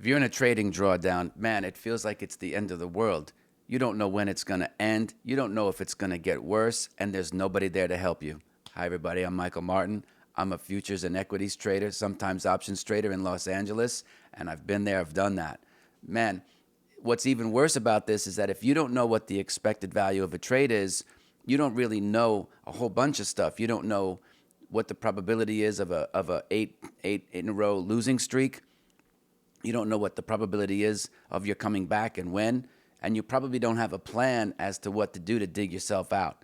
If you're in a trading drawdown, man, it feels like it's the end of the world. You don't know when it's going to end. You don't know if it's going to get worse, and there's nobody there to help you. Hi, everybody. I'm Michael Martin. I'm a futures and equities trader, sometimes options trader in Los Angeles, and I've been there. I've done that. Man, what's even worse about this is that if you don't know what the expected value of a trade is, you don't really know a whole bunch of stuff. You don't know what the probability is of a eight in a row losing streak. You don't know what the probability is of your coming back and when, and you probably don't have a plan as to what to do to dig yourself out.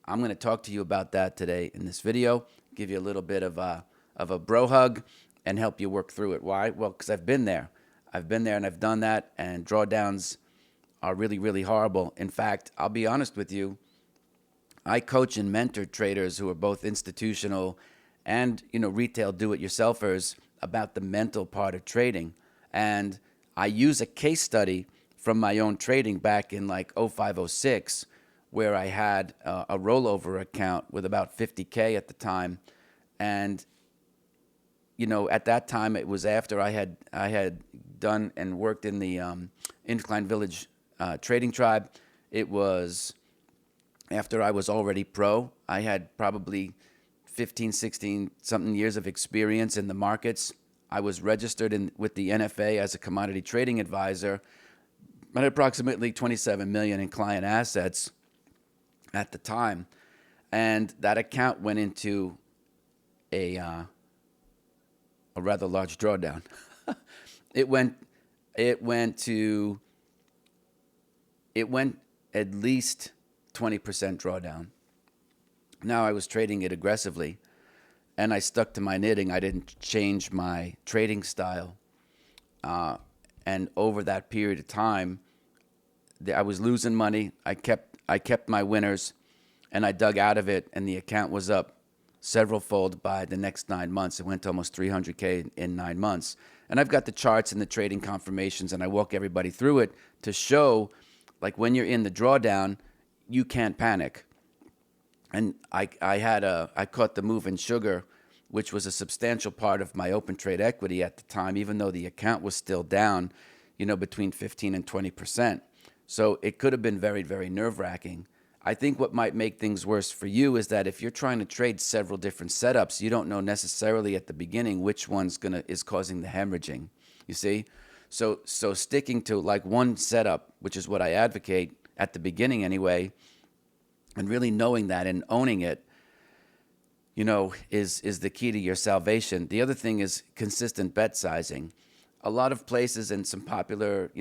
I'm going to talk to you about that today in this video, give you a little bit of a bro hug and help you work through it. Why? Well, because I've been there. I've been there and I've done that, and drawdowns are really, really horrible. In fact, I'll be honest with you, I coach and mentor traders who are both institutional and, retail do-it-yourselfers about the mental part of trading. And I use a case study from my own trading back in like 05, 06, where I had a rollover account with about 50K at the time. And, at that time, it was after I had done and worked in the Incline Village trading tribe. It was after I was already pro. I had probably 15, 16 something years of experience in the markets. I was registered with the NFA as a commodity trading advisor. I had approximately 27 million in client assets at the time, and that account went into a rather large drawdown. It went at least 20% drawdown. Now I was trading it aggressively, and I stuck to my knitting. I didn't change my trading style. And over that period of time, I was losing money. I kept my winners, and I dug out of it, and the account was up several fold by the next 9 months. It went to almost 300K in 9 months. And I've got the charts and the trading confirmations, and I walk everybody through it to show, like, when you're in the drawdown, you can't panic. And I caught the move in sugar, which was a substantial part of my open trade equity at the time, even though the account was still down, between 15 and 20%. So it could have been very, very nerve-wracking. I think what might make things worse for you is that if you're trying to trade several different setups, you don't know necessarily at the beginning which one's is causing the hemorrhaging. You see? So sticking to like one setup, which is what I advocate at the beginning anyway, and really knowing that and owning it, is the key to your salvation. The other thing is consistent bet sizing. A lot of places and some popular,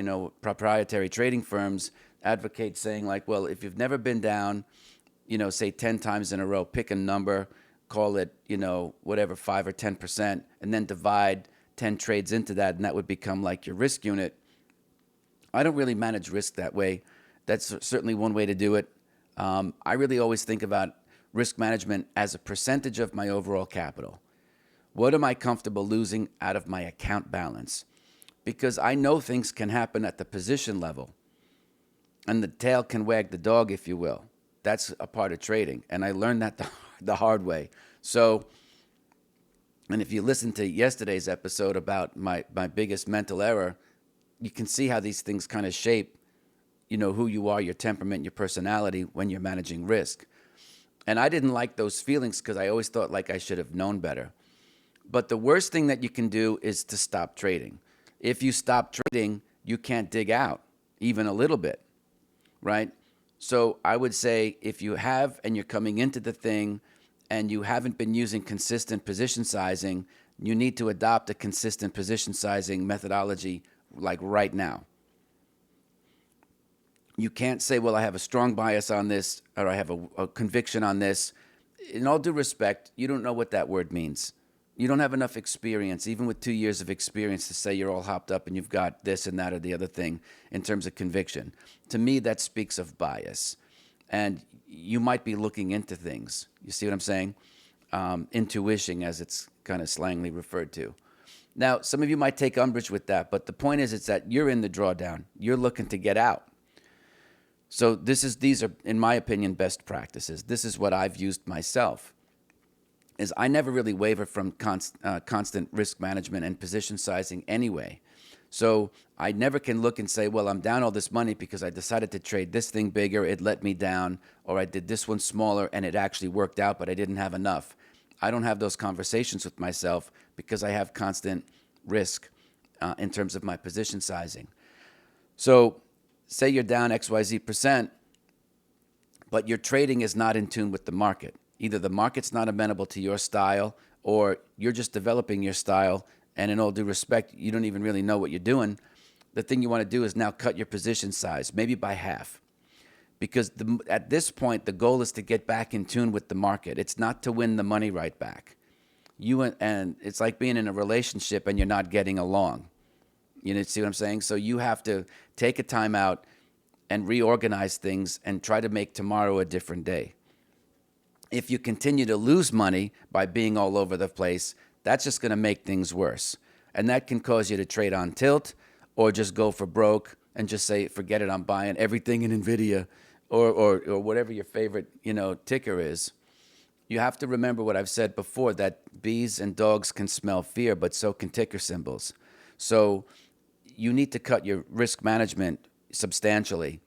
proprietary trading firms advocate saying like, well, if you've never been down, say 10 times in a row, pick a number, call it, whatever, 5 or 10%, and then divide 10 trades into that, and that would become like your risk unit. I don't really manage risk that way. That's certainly one way to do it. I really always think about risk management as a percentage of my overall capital. What am I comfortable losing out of my account balance? Because I know things can happen at the position level, and the tail can wag the dog, if you will. That's a part of trading, and I learned that the hard way. So, and if you listen to yesterday's episode about my biggest mental error, you can see how these things kind of shape, who you are, your temperament, your personality when you're managing risk. And I didn't like those feelings because I always thought like I should have known better. But the worst thing that you can do is to stop trading. If you stop trading, you can't dig out even a little bit, right? So I would say if you have and you're coming into the thing and you haven't been using consistent position sizing, you need to adopt a consistent position sizing methodology like right now. You can't say, well, I have a strong bias on this, or I have a conviction on this. In all due respect, you don't know what that word means. You don't have enough experience, even with 2 years of experience, to say you're all hopped up and you've got this and that or the other thing in terms of conviction. To me, that speaks of bias. And you might be looking into things. You see what I'm saying? Intuition, as it's kind of slangly referred to. Now, some of you might take umbrage with that, but the point is it's that you're in the drawdown. You're looking to get out. So these are, in my opinion, best practices. This is what I've used myself. I never really waver from constant risk management and position sizing anyway. So I never can look and say, well, I'm down all this money because I decided to trade this thing bigger, it let me down, or I did this one smaller and it actually worked out, but I didn't have enough. I don't have those conversations with myself because I have constant risk in terms of my position sizing. So say you're down XYZ percent, but your trading is not in tune with the market. Either the market's not amenable to your style, or you're just developing your style, and in all due respect, you don't even really know what you're doing. The thing you want to do is now cut your position size, maybe by half. Because at this point, the goal is to get back in tune with the market. It's not to win the money right back. And it's like being in a relationship and you're not getting along. You know, see what I'm saying? So you have to take a time out and reorganize things and try to make tomorrow a different day. If you continue to lose money by being all over the place, that's just going to make things worse. And that can cause you to trade on tilt or just go for broke and just say, forget it, I'm buying everything in NVIDIA or whatever your favorite, ticker is. You have to remember what I've said before, that bees and dogs can smell fear, but so can ticker symbols. So you need to cut your risk management substantially.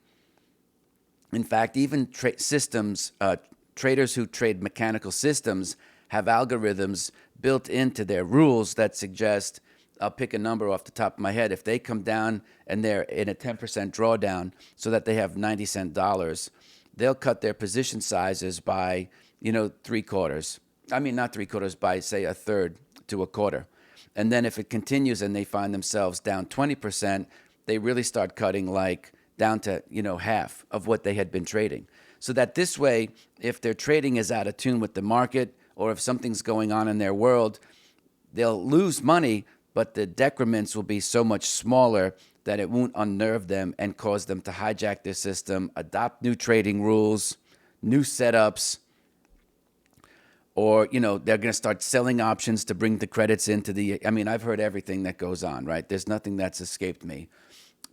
In fact, even traders who trade mechanical systems have algorithms built into their rules that suggest, I'll pick a number off the top of my head, if they come down and they're in a 10% drawdown so that they have 90-cent dollars, they'll cut their position sizes by, 3/4. I mean, not 3/4, by say a third to a quarter. And then if it continues and they find themselves down 20%, they really start cutting like down to, half of what they had been trading. So that this way, if their trading is out of tune with the market or if something's going on in their world, they'll lose money, but the decrements will be so much smaller that it won't unnerve them and cause them to hijack their system, adopt new trading rules, new setups, or, they're going to start selling options to bring the credits into I've heard everything that goes on, right? There's nothing that's escaped me.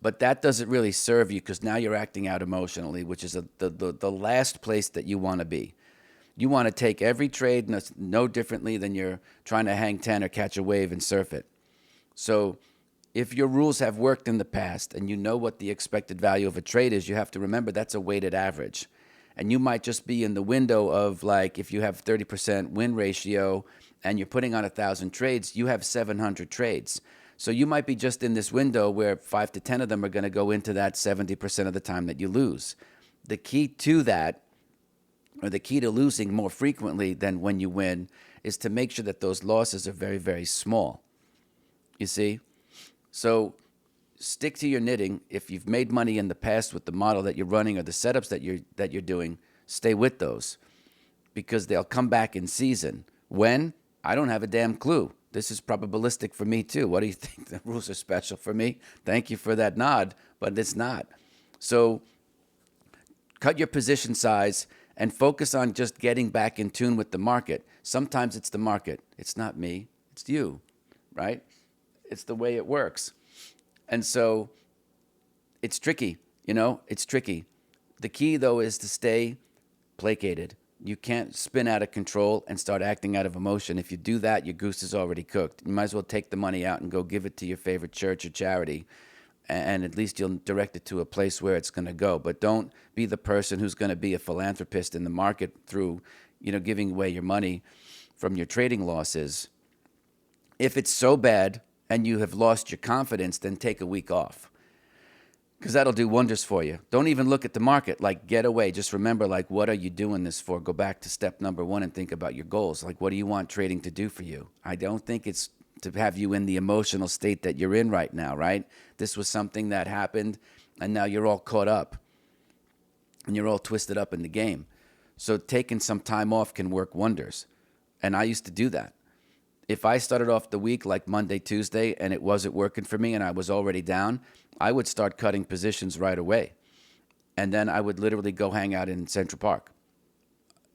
But that doesn't really serve you because now you're acting out emotionally, which is the last place that you want to be. You want to take every trade no differently than you're trying to hang 10 or catch a wave and surf it. So if your rules have worked in the past and you know what the expected value of a trade is, you have to remember that's a weighted average. And you might just be in the window of, like, if you have 30% win ratio and you're putting on 1,000 trades, you have 700 trades. So you might be just in this window where 5 to 10 of them are going to go into that 70% of the time that you lose. The key to that, or the key to losing more frequently than when you win, is to make sure that those losses are very, very small. You see? So stick to your knitting. If you've made money in the past with the model that you're running or the setups that you're doing, stay with those because they'll come back in season. When? I don't have a damn clue. This is probabilistic for me too. What do you think? The rules are special for me? Thank you for that nod, but it's not. So cut your position size and focus on just getting back in tune with the market. Sometimes it's the market. It's not me. It's you, right? It's the way it works. And so it's tricky, it's tricky. The key, though, is to stay placated. You can't spin out of control and start acting out of emotion. If you do that, your goose is already cooked. You might as well take the money out and go give it to your favorite church or charity, and at least you'll direct it to a place where it's going to go. But don't be the person who's going to be a philanthropist in the market through, giving away your money from your trading losses. If it's so bad and you have lost your confidence, then take a week off. Because that'll do wonders for you. Don't even look at the market. Like, get away. Just remember, like, what are you doing this for? Go back to step number 1 and think about your goals. Like, what do you want trading to do for you? I don't think it's to have you in the emotional state that you're in right now, right? This was something that happened, and now you're all caught up. And you're all twisted up in the game. So taking some time off can work wonders. And I used to do that. If I started off the week like Monday, Tuesday, and it wasn't working for me and I was already down, I would start cutting positions right away. And then I would literally go hang out in Central Park,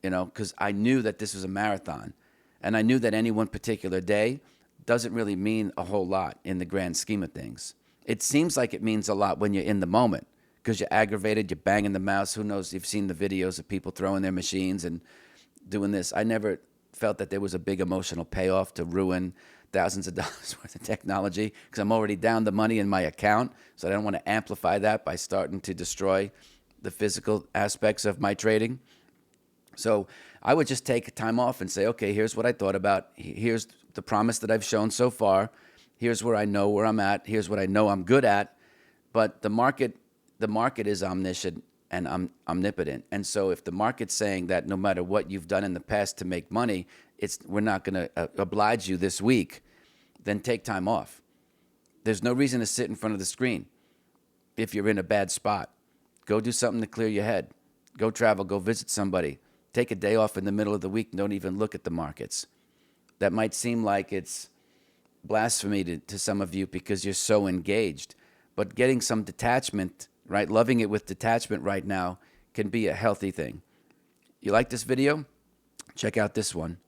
because I knew that this was a marathon. And I knew that any one particular day doesn't really mean a whole lot in the grand scheme of things. It seems like it means a lot when you're in the moment because you're aggravated, you're banging the mouse. Who knows? You've seen the videos of people throwing their machines and doing this. I never felt that there was a big emotional payoff to ruin thousands of dollars worth of technology because I'm already down the money in my account. So I don't want to amplify that by starting to destroy the physical aspects of my trading. So I would just take time off and say, okay, here's what I thought about. Here's the promise that I've shown so far. Here's where I know where I'm at. Here's what I know I'm good at. But the market is omniscient and omnipotent. And so if the market's saying that no matter what you've done in the past to make money, we're not going to oblige you this week, then take time off. There's no reason to sit in front of the screen if you're in a bad spot. Go do something to clear your head. Go travel. Go visit somebody. Take a day off in the middle of the week and don't even look at the markets. That might seem like it's blasphemy to some of you because you're so engaged. But getting some detachment, right, loving it with detachment right now can be a healthy thing. You like this video? Check out this one.